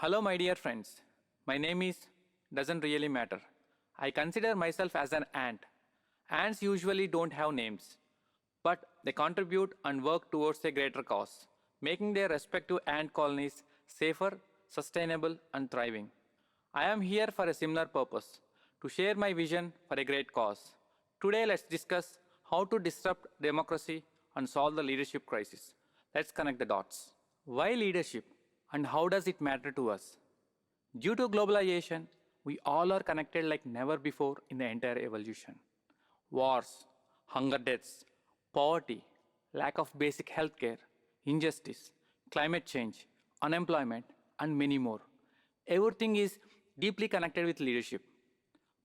Hello, my dear friends. My name is doesn't really matter. I consider myself as an ant. Ants usually don't have names, but they contribute and work towards a greater cause, making their respective ant colonies safer, sustainable, and thriving. I am here for a similar purpose to share my vision for a great cause. Today, let's discuss how to disrupt democracy and solve the leadership crisis. Let's connect the dots. Why leadership and how does it matter to us? Due to globalization, we all are connected like never before in the entire evolution. Wars, hunger deaths, poverty, lack of basic healthcare, injustice, climate change, unemployment, and many more. Everything is deeply connected with leadership.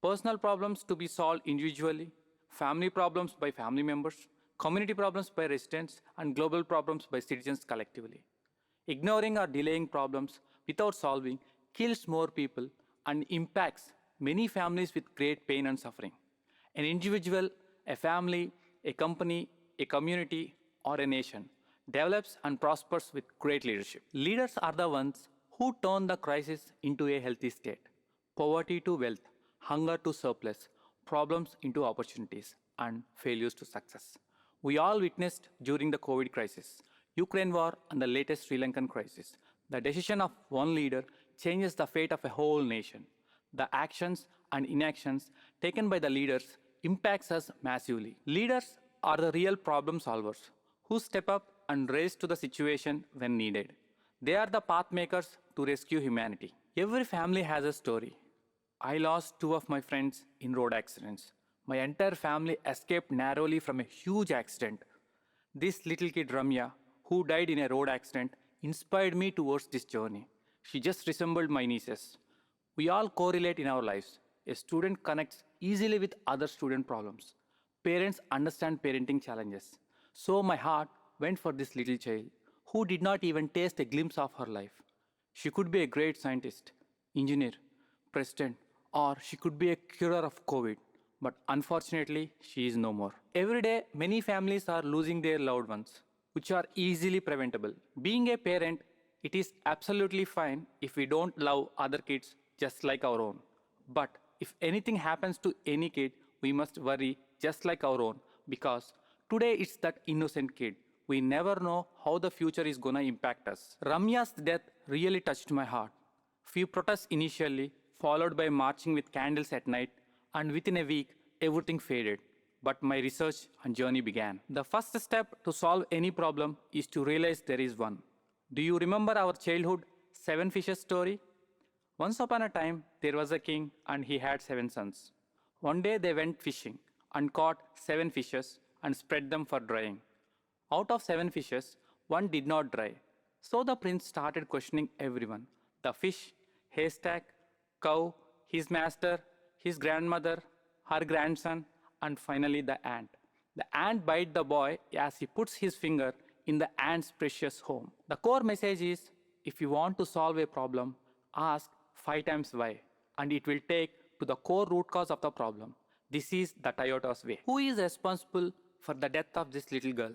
Personal problems to be solved individually, family problems by family members, community problems by residents, and global problems by citizens collectively. Ignoring or delaying problems without solving kills more people and impacts many families with great pain and suffering. An individual, a family, a company, a community, or a nation develops and prospers with great leadership. Leaders are the ones who turn the crisis into a healthy state, poverty to wealth, hunger to surplus, problems into opportunities, and failures to success. We all witnessed during the COVID crisis, Ukraine war, and the latest Sri Lankan crisis. The decision of one leader changes the fate of a whole nation. The actions and inactions taken by the leaders impacts us massively. Leaders are the real problem solvers who step up and rise to the situation when needed. They are the path makers to rescue humanity. Every family has a story. I lost two of my friends in road accidents. My entire family escaped narrowly from a huge accident. This little kid Ramya, who died in a road accident, inspired me towards this journey. She just resembled my nieces. We all correlate in our lives. A student connects easily with other student problems. Parents understand parenting challenges. So my heart went for this little child who did not even taste a glimpse of her life. She could be a great scientist, engineer, president, or she could be a curer of COVID. But unfortunately, she is no more. Every day, many families are losing their loved ones, which are easily preventable. Being a parent, it is absolutely fine if we don't love other kids just like our own. But if anything happens to any kid, we must worry just like our own because today it's that innocent kid. We never know how the future is gonna impact us. Ramya's death really touched my heart. Few protests initially, followed by marching with candles at night, and within a week, everything faded. But my research and journey began. The first step to solve any problem is to realize there is one. Do you remember our childhood seven fishes story? Once upon a time, there was a king and he had seven sons. One day they went fishing and caught seven fishes and spread them for drying. Out of seven fishes, one did not dry. So the prince started questioning everyone: the fish, haystack, cow, his master, his grandmother, her grandson, and finally the ant. The ant bites the boy as he puts his finger in the ant's precious home. The core message is if you want to solve a problem, ask 5 times why, and it will take to the core root cause of the problem. This is the Toyota's way. Who is responsible for the death of this little girl?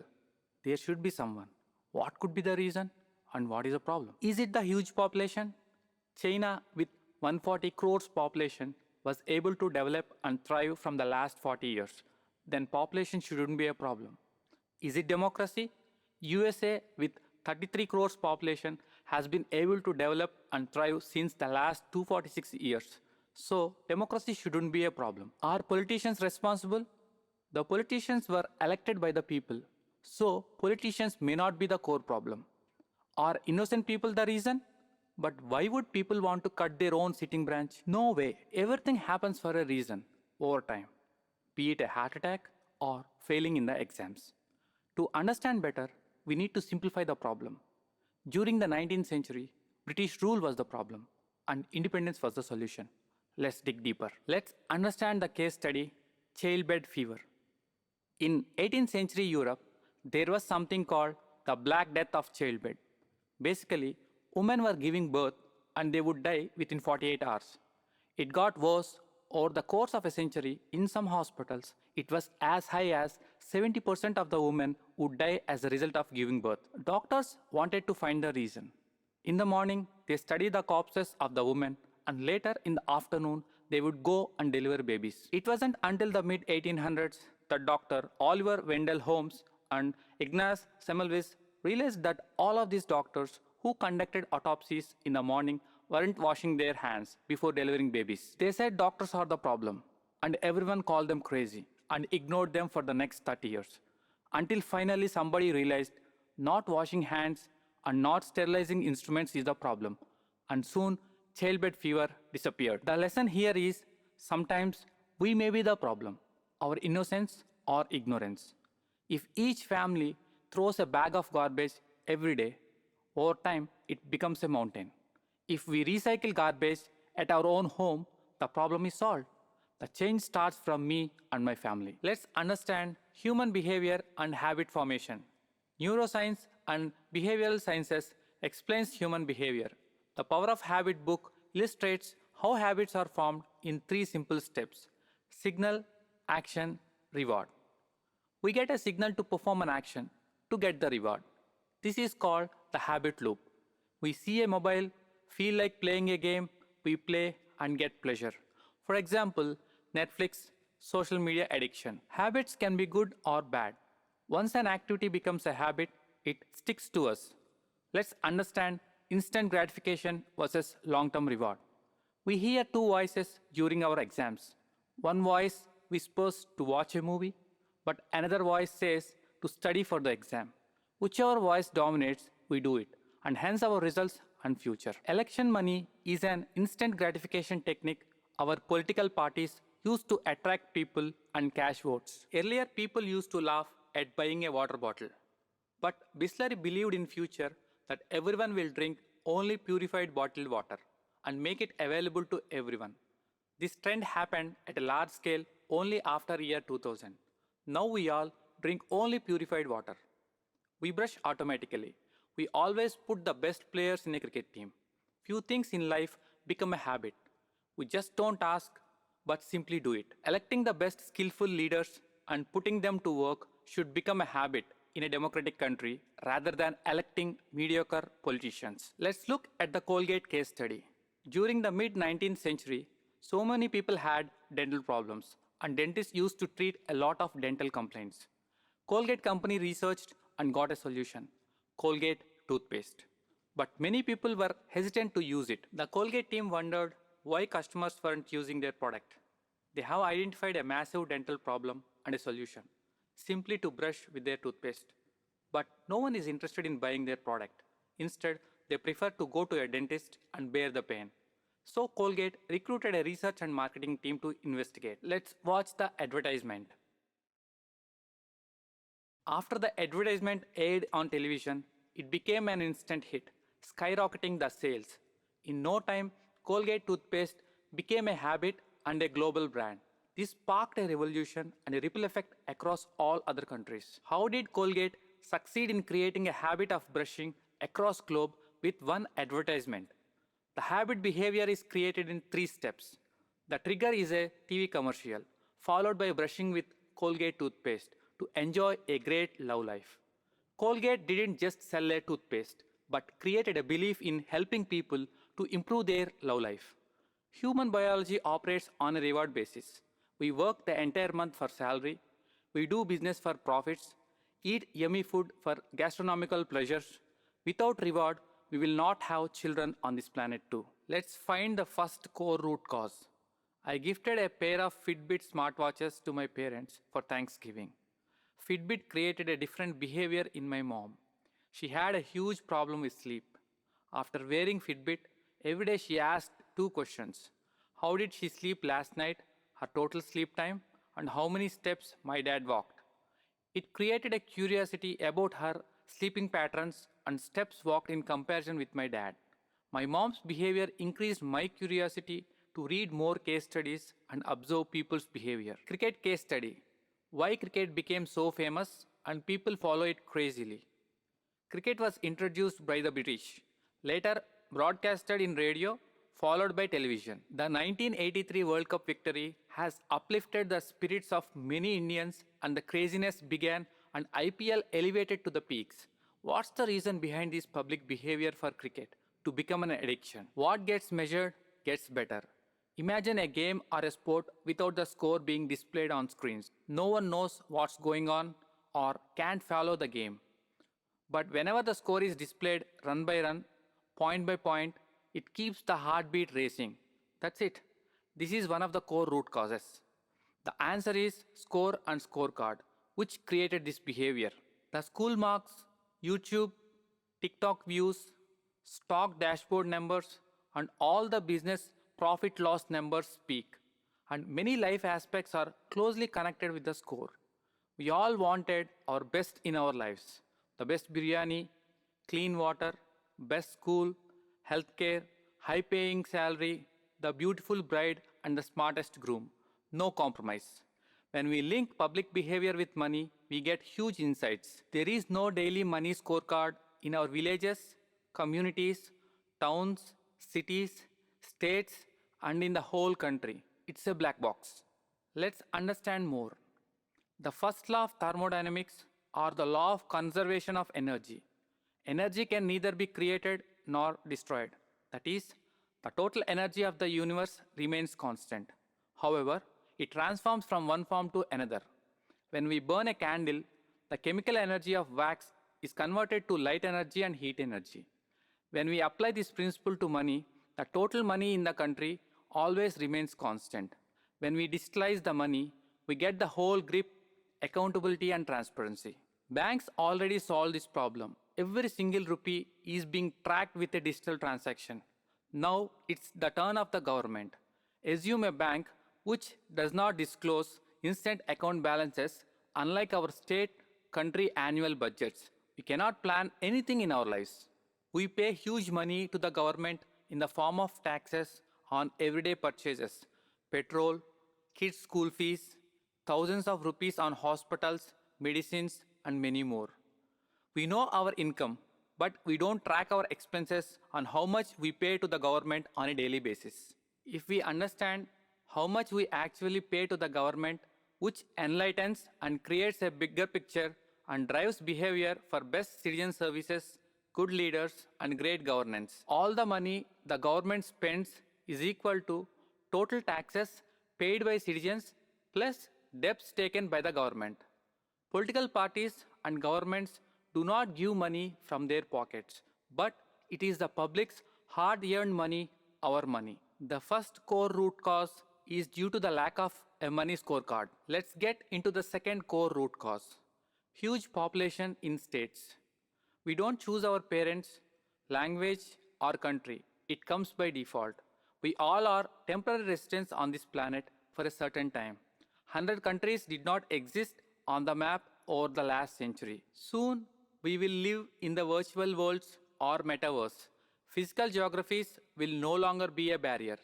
There should be someone. What could be the reason? And what is the problem? Is it the huge population? China, with 140 crores population, was able to develop and thrive from the last 40 years. Then population shouldn't be a problem. Is it democracy? USA, with 33 crores population, has been able to develop and thrive since the last 246 years. So democracy shouldn't be a problem. Are politicians responsible? The politicians were elected by the people. So politicians may not be the core problem. Are innocent people the reason? But why would people want to cut their own sitting branch? No way. Everything happens for a reason over time, be it a heart attack or failing in the exams. To understand better, we need to simplify the problem. During the 19th century, British rule was the problem and independence was the solution. Let's dig deeper. Let's understand the case study, childbed fever. In 18th century Europe, there was something called the Black Death of childbed. Basically, women were giving birth and they would die within 48 hours. It got worse over the course of a century. In some hospitals, it was as high as 70% of the women would die as a result of giving birth. Doctors wanted to find the reason. In the morning, they study the corpses of the women, and later in the afternoon, they would go and deliver babies. It wasn't until the mid 1800s that Dr. Oliver Wendell Holmes and Ignaz Semmelweis realized that all of these doctors who conducted autopsies in the morning weren't washing their hands before delivering babies. They said doctors are the problem, and everyone called them crazy and ignored them for the next 30 years. Until finally somebody realized not washing hands and not sterilizing instruments is the problem, and soon childbed fever disappeared. The lesson here is sometimes we may be the problem, our innocence or ignorance. If each family throws a bag of garbage every day, over time it becomes a mountain. If we recycle garbage at our own home, the problem is solved. The change starts from me and my family. Let's understand human behavior and habit formation. Neuroscience and behavioral sciences explains human behavior. The Power of Habit book illustrates how habits are formed in three simple steps: signal, action, reward. We get a signal to perform an action to get the reward. This is called the habit loop. We see a mobile, feel like playing a game, we play and get pleasure. For example, Netflix, social media addiction. Habits can be good or bad. Once an activity becomes a habit, it sticks to us. Let's understand instant gratification versus long term reward. We hear two voices during our exams. One voice whispers to watch a movie, but another voice says to study for the exam. Whichever voice dominates, we do it, and hence our results and future. Election money is an instant gratification technique our political parties use to attract people and cash votes. Earlier, people used to laugh at buying a water bottle. But Bisleri believed in future that everyone will drink only purified bottled water and make it available to everyone. This trend happened at a large scale only after year 2000. Now we all drink only purified water. We brush automatically. We always put the best players in a cricket team. Few things in life become a habit. We just don't ask, but simply do it. Electing the best skillful leaders and putting them to work should become a habit in a democratic country rather than electing mediocre politicians. Let's look at the Colgate case study. During the mid 19th century, so many people had dental problems, and dentists used to treat a lot of dental complaints. Colgate company researched and got a solution: Colgate toothpaste. But many people were hesitant to use it. The Colgate team wondered why customers weren't using their product. They have identified a massive dental problem and a solution: simply to brush with their toothpaste. But no one is interested in buying their product. Instead, they prefer to go to a dentist and bear the pain. So Colgate recruited a research and marketing team to investigate. Let's watch the advertisement. After the advertisement aired on television, it became an instant hit, skyrocketing the sales. In no time, Colgate toothpaste became a habit and a global brand. This sparked a revolution and a ripple effect across all other countries. How did Colgate succeed in creating a habit of brushing across globe with one advertisement? The habit behavior is created in three steps. The trigger is a TV commercial, followed by brushing with Colgate toothpaste to enjoy a great love life. Colgate didn't just sell a toothpaste, but created a belief in helping people to improve their love life. Human biology operates on a reward basis. We work the entire month for salary, we do business for profits, eat yummy food for gastronomical pleasures. Without reward, we will not have children on this planet too. Let's find the first core root cause. I gifted a pair of Fitbit smartwatches to my parents for Thanksgiving. Fitbit created a different behavior in my mom. She had a huge problem with sleep. After wearing Fitbit, every day she asked two questions: how did she sleep last night, her total sleep time, and how many steps my dad walked. It created a curiosity about her sleeping patterns and steps walked in comparison with my dad. My mom's behavior increased my curiosity to read more case studies and observe people's behavior. Cricket case study: why cricket became so famous and people follow it crazily. Cricket was introduced by the British, later broadcasted in radio, followed by television. The 1983 World Cup victory has uplifted the spirits of many Indians, and the craziness began and IPL elevated to the peaks. What's the reason behind this public behavior for cricket? to become an addiction. What gets measured gets better. Imagine a game or a sport without the score being displayed on screens. No one knows what's going on or can't follow the game. But whenever the score is displayed run by run, point by point, it keeps the heartbeat racing. That's it. This is one of the core root causes. The answer is score and scorecard, which created this behavior. The school marks, YouTube, TikTok views, stock dashboard numbers, and all the business profit loss numbers speak. And many life aspects are closely connected with the score. We all wanted our best in our lives: the best biryani, clean water, best school, healthcare, high paying salary, the beautiful bride, and the smartest groom. No compromise. When we link public behavior with money, we get huge insights. There is no daily money scorecard in our villages, communities, towns, cities, states, and in the whole country. It's a black box. Let's understand more. The first law of thermodynamics, or the law of conservation of energy. Energy can neither be created nor destroyed. That is, the total energy of the universe remains constant. However, it transforms from one form to another. When we burn a candle, the chemical energy of wax is converted to light energy and heat energy. When we apply this principle to money, the total money in the country always remains constant. When we digitalize the money, we get the whole grip, accountability, and transparency. Banks already solved this problem. Every single rupee is being tracked with a digital transaction. Now it's the turn of the government. Assume a bank which does not disclose instant account balances, unlike our state country annual budgets. We cannot plan anything in our lives. We pay huge money to the government in the form of taxes on everyday purchases: petrol, kids' school fees, thousands of rupees on hospitals, medicines, and many more. We know our income, but we don't track our expenses on how much we pay to the government on a daily basis. If we understand how much we actually pay to the government, which enlightens and creates a bigger picture and drives behavior for best citizen services, good leaders, and great governance. All the money the government spends is equal to total taxes paid by citizens plus debts taken by the government. Political parties and governments do not give money from their pockets, but it is the public's hard earned money, our money. The first core root cause is due to the lack of a money scorecard. Let's get into the second core root cause: huge population in states. We don't choose our parents, language, or country. It comes by default. We all are temporary residents on this planet for a certain time. 100 countries did not exist on the map over the last century. Soon, we will live in the virtual worlds or metaverse. Physical geographies will no longer be a barrier.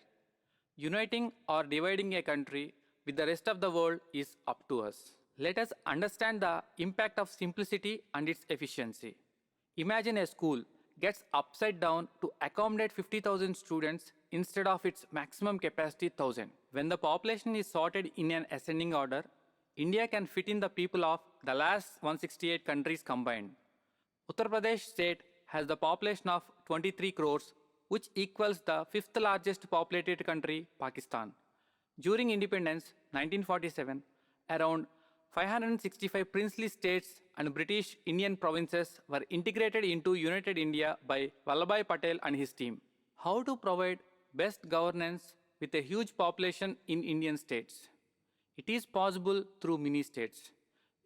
Uniting or dividing a country with the rest of the world is up to us. Let us understand the impact of simplicity and its efficiency. Imagine a school gets upside down to accommodate 50,000 students instead of its maximum capacity 1,000. When the population is sorted in an ascending order, India can fit in the people of the last 168 countries combined. Uttar Pradesh state has the population of 23 crores, which equals the fifth largest populated country, Pakistan. During independence, 1947, around 565 princely states and British Indian provinces were integrated into United India by Vallabhbhai Patel and his team. How to provide best governance with a huge population in Indian states? It is possible through mini states.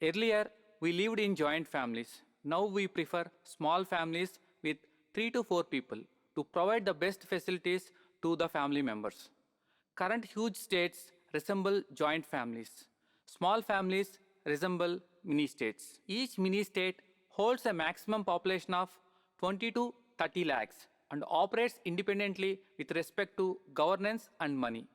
Earlier, we lived in joint families. Now we prefer small families with 3 to 4 people to provide the best facilities to the family members. Current huge states resemble joint families. Small families resemble mini states. Each mini state holds a maximum population of 20 to 30 lakhs and operates independently with respect to governance and money.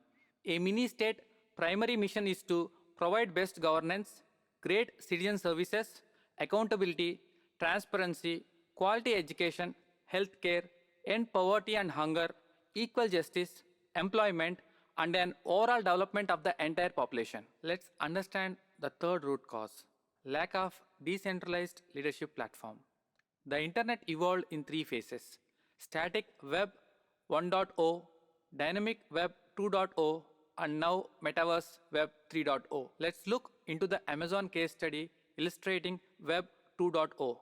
A mini state primary mission is to provide best governance, great citizen services, accountability, transparency, quality education, healthcare, end poverty and hunger, equal justice, employment, and an overall development of the entire population. Let's understand the third root cause: lack of decentralized leadership platform. The internet evolved in 3 phases: Static Web 1.0, Dynamic Web 2.0, and now Metaverse Web 3.0. Let's look into the Amazon case study illustrating Web 2.0.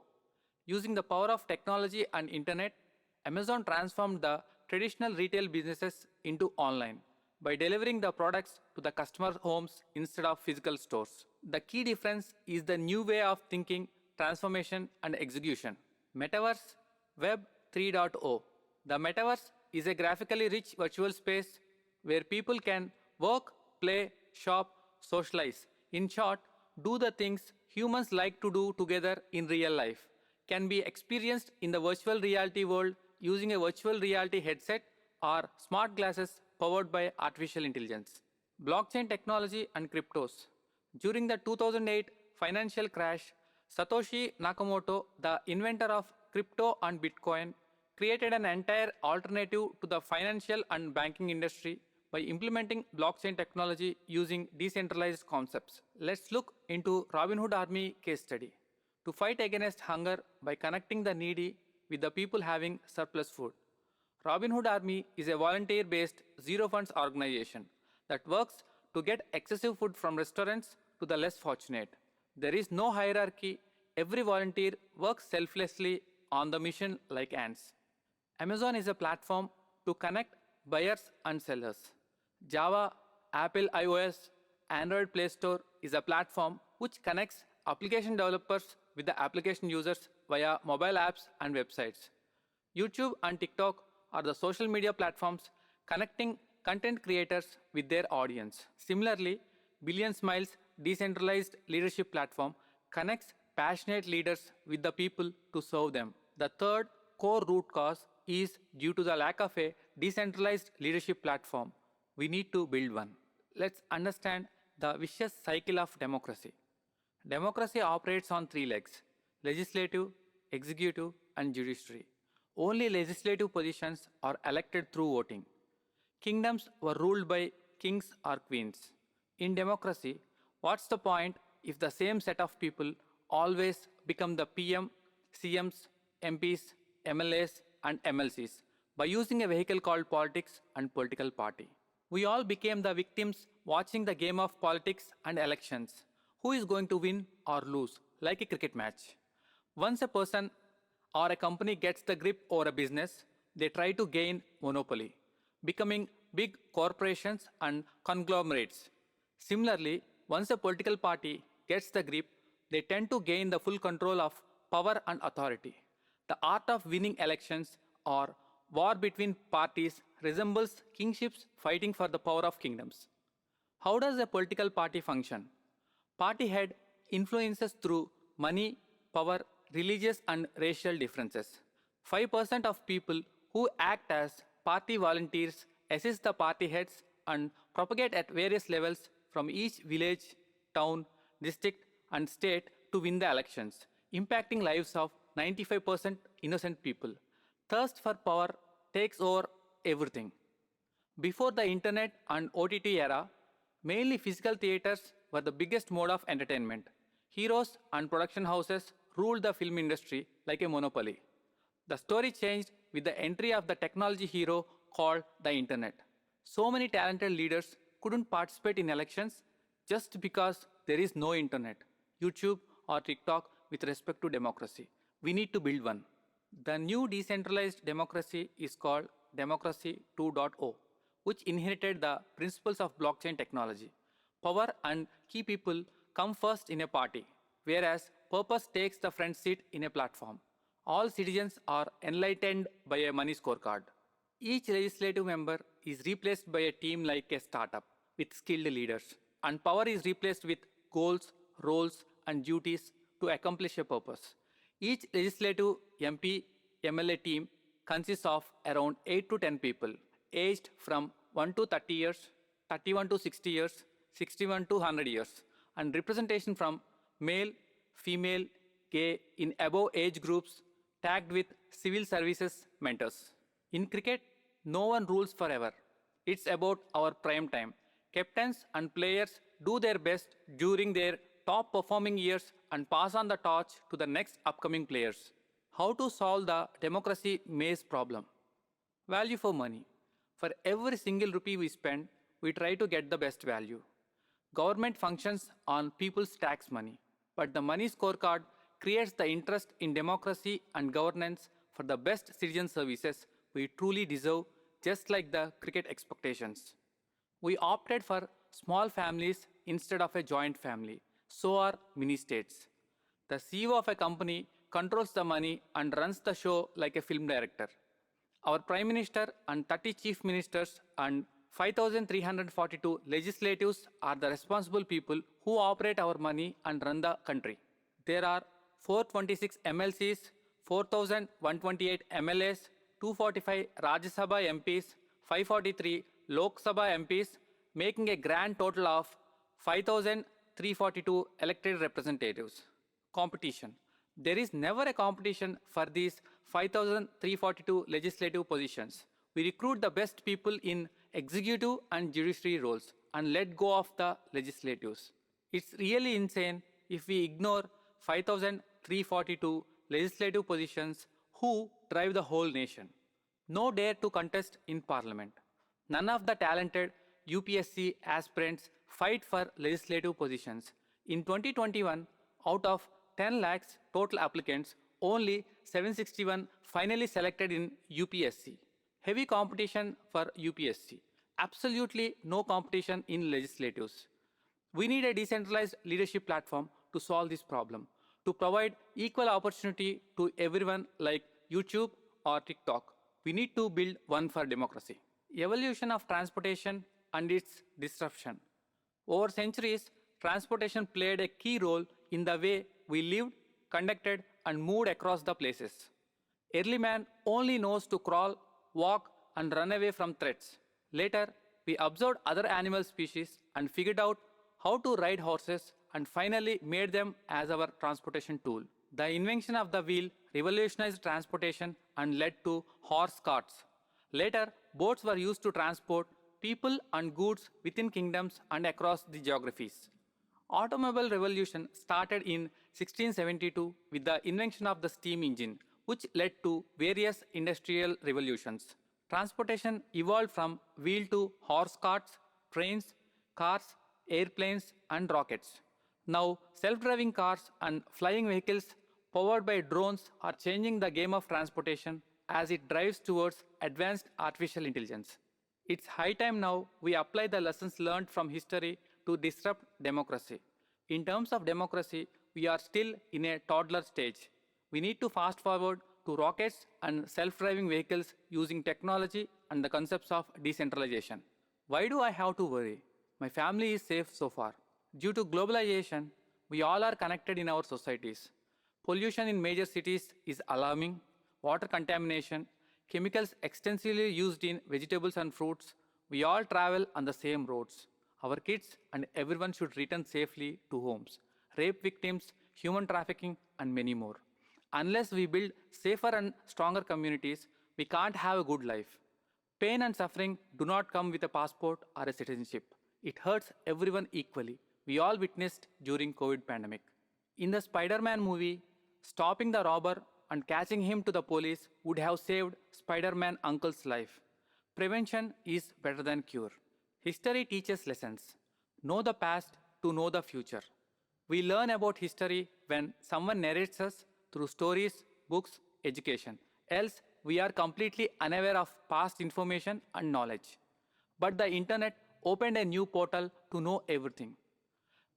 Using the power of technology and internet, Amazon transformed the traditional retail businesses into online by delivering the products to the customer homes instead of physical stores. The key difference is the new way of thinking, transformation, and execution. Metaverse Web 3.0. The metaverse is a graphically rich virtual space where people can work, play, shop, socialize. In short, do the things humans like to do together in real life. Can be experienced in the virtual reality world using a virtual reality headset or smart glasses powered by artificial intelligence. Blockchain technology and cryptos. During the 2008 financial crash, Satoshi Nakamoto, the inventor of crypto and Bitcoin, created an entire alternative to the financial and banking industry by implementing blockchain technology using decentralized concepts. Let's look into Robinhood Army case study. To fight against hunger by connecting the needy with the people having surplus food. Robinhood Army is a volunteer-based zero funds organization that works to get excessive food from restaurants to the less fortunate. There is no hierarchy. Every volunteer works selflessly on the mission like ants. Amazon is a platform to connect buyers and sellers. Java, Apple iOS, Android Play Store is a platform which connects application developers with the application users via mobile apps and websites. YouTube and TikTok are the social media platforms connecting content creators with their audience. Similarly, Billion Smiles decentralized leadership platform connects passionate leaders with the people to serve them. The third core root cause is due to the lack of a decentralized leadership platform. We need to build one. Let's understand the vicious cycle of democracy. Democracy operates on three legs: legislative, executive, and judiciary. Only legislative positions are elected through voting. Kingdoms were ruled by kings or queens. In democracy, what's the point if the same set of people always become the PM, CMs, MPs, MLAs, and MLCs by using a vehicle called politics and political party? We all became the victims watching the game of politics and elections. Who is going to win or lose, like a cricket match? Once a person or a company gets the grip over a business, they try to gain monopoly, becoming big corporations and conglomerates. Similarly, once a political party gets the grip, they tend to gain the full control of power and authority. The art of winning elections or war between parties resembles kingships fighting for the power of kingdoms. How does a political party function? Party head influences through money, power, religious and racial differences. 5% of people who act as party volunteers assist the party heads and propagate at various levels from each village, town, district, and state to win the elections, impacting lives of 95% innocent people. Thirst for power takes over everything. Before the internet and OTT era, mainly physical theaters were the biggest mode of entertainment. Heroes and production houses ruled the film industry like a monopoly. The story changed with the entry of the technology hero called the internet. So many talented leaders couldn't participate in elections just because there is no internet, YouTube, or TikTok with respect to democracy. We need to build one. The new decentralized democracy is called Democracy 2.0, which inherited the principles of blockchain technology. Power and key people come first in a party, whereas purpose takes the front seat in a platform. All citizens are enlightened by a money scorecard. Each legislative member is replaced by a team like a startup with skilled leaders, and power is replaced with goals, roles, and duties to accomplish a purpose. Each legislative MP MLA team consists of around 8 to 10 people, aged from 1 to 30 years, 31 to 60 years, 61 to 100 years, and representation from male, female, gay in above age groups tagged with civil services mentors. In cricket, no one rules forever. It's about our prime time. Captains and players do their best during their top performing years and pass on the torch to the next upcoming players. How to solve the democracy maze problem? Value for money. For every single rupee we spend, we try to get the best value. Government functions on people's tax money, but the money scorecard creates the interest in democracy and governance for the best citizen services we truly deserve, just like the cricket expectations. We opted for small families instead of a joint family. So are mini states. The CEO of a company controls the money and runs the show like a film director. Our Prime Minister and 30 Chief Ministers and 5,342 legislatives are the responsible people who operate our money and run the country. There are 426 MLCs, 4,128 MLAs, 245 Rajya Sabha MPs, 543 Lok Sabha MPs, making a grand total of 5,342 elected representatives. Competition. There is never a competition for these 5,342 legislative positions. We recruit the best people in executive and judiciary roles and let go of the legislatives. It's really insane if we ignore 5,342 legislative positions who drive the whole nation. No dare to contest in parliament. None of the talented UPSC aspirants fight for legislative positions. In 2021, out of 10 lakhs total applicants, only 761 finally selected in UPSC. Heavy competition for UPSC. Absolutely no competition in legislatives. We need a decentralized leadership platform to solve this problem, to provide equal opportunity to everyone like YouTube or TikTok. We need to build one for democracy. Evolution of transportation and its disruption. Over centuries, transportation played a key role in the way we lived, conducted, and moved across the places. Early man only knows to crawl, walk, and run away from threats. Later, we observed other animal species and figured out how to ride horses and finally made them as our transportation tool. The invention of the wheel revolutionized transportation and led to horse carts. Later, boats were used to transport people and goods within kingdoms and across the geographies. Automobile revolution started in 1672 with the invention of the steam engine, which led to various industrial revolutions. Transportation evolved from wheel to horse carts, trains, cars, airplanes, and rockets. Now, self-driving cars and flying vehicles powered by drones are changing the game of transportation as it drives towards advanced artificial intelligence. It's high time now we apply the lessons learned from history to disrupt democracy. In terms of democracy, we are still in a toddler stage. We need to fast forward to rockets and self-driving vehicles using technology and the concepts of decentralization. Why do I have to worry? My family is safe so far. Due to globalization, we all are connected in our societies. Pollution in major cities is alarming. Water contamination, chemicals extensively used in vegetables and fruits. We all travel on the same roads. Our kids and everyone should return safely to homes. Rape victims, human trafficking, and many more. Unless we build safer and stronger communities, we can't have a good life. Pain and suffering do not come with a passport or a citizenship. It hurts everyone equally. We all witnessed during COVID pandemic. In the Spider-Man movie, stopping the robber and catching him to the police would have saved Spider-Man uncle's life. Prevention is better than cure. History teaches lessons. Know the past to know the future. We learn about history when someone narrates us through stories, books, education. Else, we are completely unaware of past information and knowledge. But the internet opened a new portal to know everything.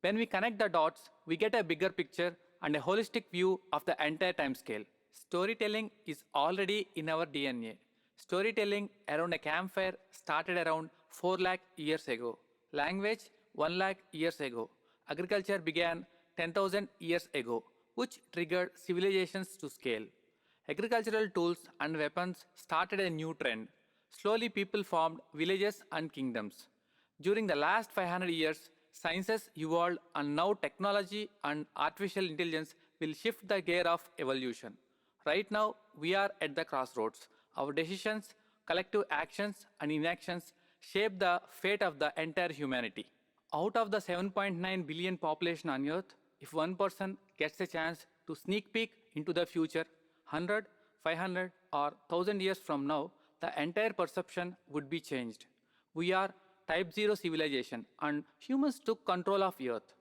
When we connect the dots, we get a bigger picture and a holistic view of the entire timescale. Storytelling is already in our DNA. Storytelling around a campfire started around 4 lakh years ago. Language 1 lakh years ago. Agriculture began 10,000 years ago, which triggered civilizations to scale. Agricultural tools and weapons started a new trend. Slowly, people formed villages and kingdoms. During the last 500 years, sciences evolved, and now technology and artificial intelligence will shift the gear of evolution. Right now, we are at the crossroads. Our decisions, collective actions, and inactions shape the fate of the entire humanity. Out of the 7.9 billion population on Earth, if one person gets a chance to sneak peek into the future, 100, 500, or 1000 years from now, the entire perception would be changed. We are type 0 civilization and humans took control of Earth.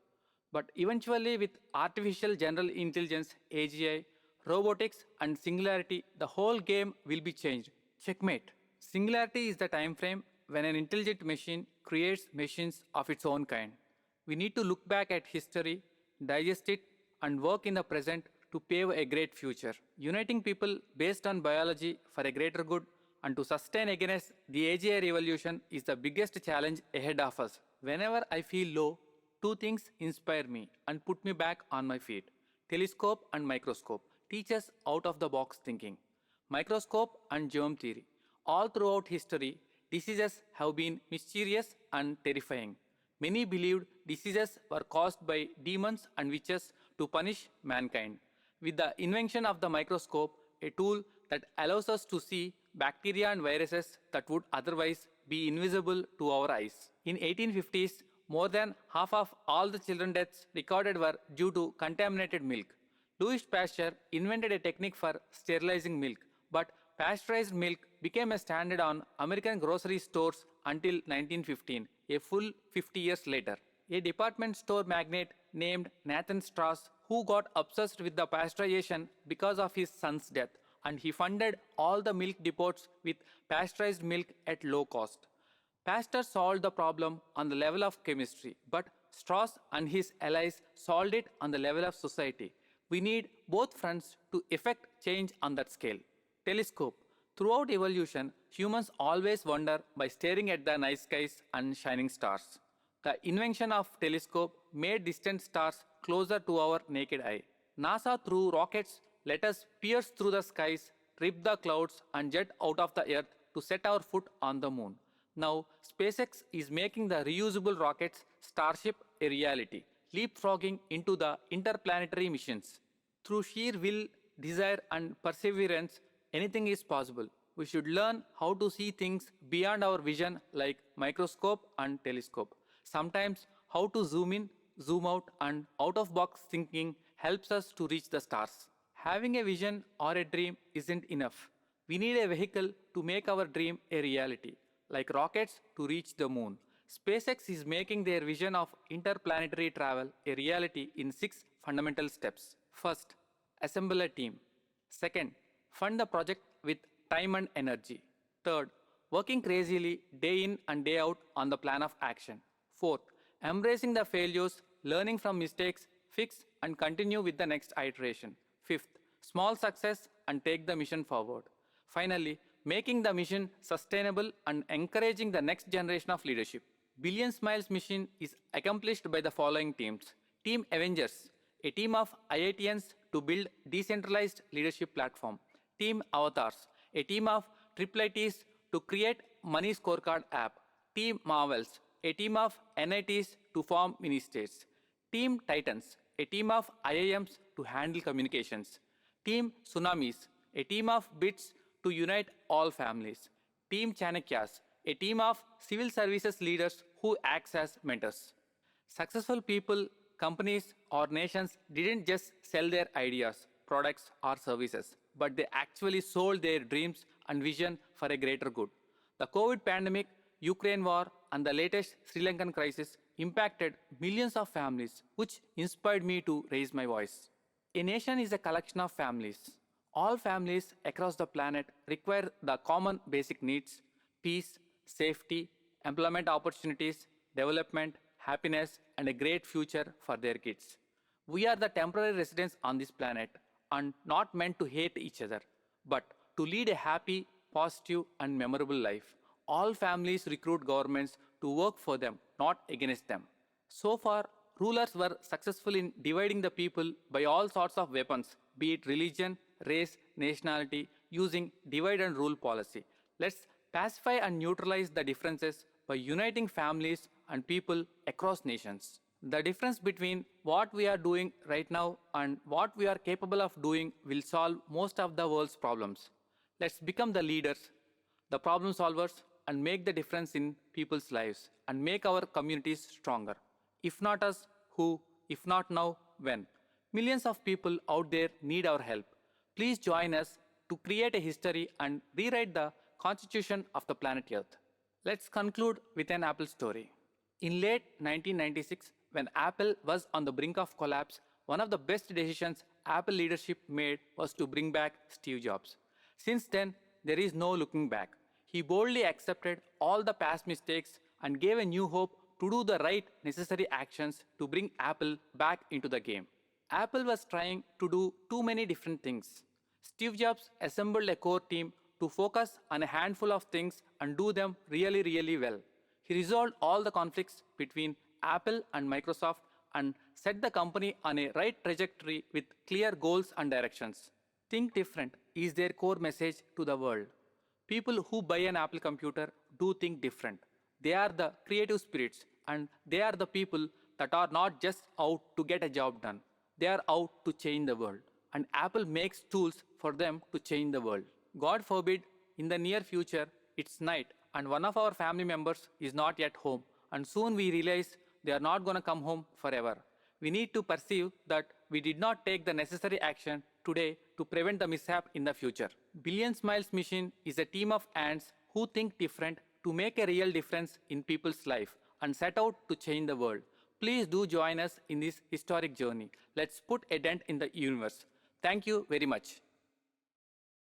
But eventually, with artificial general intelligence, AGI, robotics, and singularity, the whole game will be changed. Checkmate. Singularity is the time frame when an intelligent machine creates machines of its own kind. We need to look back at history, digest it, and work in the present to pave a great future, uniting people based on biology for a greater good and to sustain against the AGI revolution is the biggest challenge ahead of us. Whenever I feel low, two things inspire me and put me back on my feet: telescope and microscope teach us out of the box thinking. Microscope and germ theory. All throughout history, diseases have been mysterious and terrifying. Many believed diseases were caused by demons and witches to punish mankind. With the invention of the microscope, a tool that allows us to see bacteria and viruses that would otherwise be invisible to our eyes. In 1850s, more than half of all the children deaths recorded were due to contaminated milk. Louis Pasteur invented a technique for sterilizing milk, but pasteurized milk became a standard on American grocery stores until 1915, a full 50 years later. A department store magnate named Nathan Strauss, who got obsessed with the pasteurization because of his son's death, and he funded all the milk depots with pasteurized milk at low cost. Pasteur solved the problem on the level of chemistry, but Strauss and his allies solved it on the level of society. We need both fronts to effect change on that scale. Telescope. Throughout evolution, humans always wonder by staring at the night skies and shining stars. The invention of telescope made distant stars closer to our naked eye. NASA through rockets let us pierce through the skies, rip the clouds and jet out of the earth to set our foot on the moon. Now, SpaceX is making the reusable rockets Starship a reality, leapfrogging into the interplanetary missions. Through sheer will, desire, and perseverance, anything is possible. We should learn how to see things beyond our vision, like microscope and telescope. Sometimes, how to zoom in, zoom out, and out of box thinking helps us to reach the stars. Having a vision or a dream isn't enough. We need a vehicle to make our dream a reality, like rockets to reach the moon. SpaceX is making their vision of interplanetary travel a reality in 6 fundamental steps. First, assemble a team. Second, fund the project with time and energy. Third, working crazily day in and day out on the plan of action. Fourth, embracing the failures, learning from mistakes, fix and continue with the next iteration. Fifth, small success and take the mission forward. Finally, making the mission sustainable and encouraging the next generation of leadership. Billion Smiles mission is accomplished by the following teams. Team Avengers, a team of IITians to build decentralized leadership platform. Team Avatars, a team of IIITs to create money scorecard app. Team Marvels, a team of NITs to form mini-states. Team Titans, a team of IIMs to handle communications. Team Tsunamis, a team of bits to unite all families. Team Chanakyas, a team of civil services leaders who acts as mentors. Successful people, companies, or nations didn't just sell their ideas, products, or services, but they actually sold their dreams and vision for a greater good. The COVID pandemic, Ukraine war, and the latest Sri Lankan crisis impacted millions of families, which inspired me to raise my voice. A nation is a collection of families. All families across the planet require the common basic needs: peace, safety, employment opportunities, development, happiness, and a great future for their kids. We are the temporary residents on this planet and not meant to hate each other, but to lead a happy, positive, and memorable life. All families recruit governments to work for them, not against them. So far, rulers were successful in dividing the people by all sorts of weapons, be it religion, race, nationality, using divide and rule policy. Let's pacify and neutralize the differences by uniting families and people across nations. The difference between what we are doing right now and what we are capable of doing will solve most of the world's problems. Let's become the leaders, the problem solvers, and make the difference in people's lives and make our communities stronger. If not us, who? If not now, when? Millions of people out there need our help. Please join us to create a history and rewrite the constitution of the planet Earth. Let's conclude with an Apple story. In late 1996, when Apple was on the brink of collapse, one of the best decisions Apple leadership made was to bring back Steve Jobs. Since then, there is no looking back. He boldly accepted all the past mistakes and gave a new hope to do the right necessary actions to bring Apple back into the game. Apple was trying to do too many different things. Steve Jobs assembled a core team to focus on a handful of things and do them really, really well. He resolved all the conflicts between Apple and Microsoft and set the company on a right trajectory with clear goals and directions. Think different is their core message to the world. People who buy an Apple computer do think different. They are the creative spirits and they are the people that are not just out to get a job done. They are out to change the world. And Apple makes tools for them to change the world. God forbid, in the near future, it's night and one of our family members is not yet home, and soon we realize they are not going to come home forever. We need to perceive that we did not take the necessary action today to prevent the mishap in the future. Billion Smiles Mission is a team of ants who think different to make a real difference in people's life and set out to change the world. Please do join us in this historic journey. Let's put a dent in the universe. Thank you very much.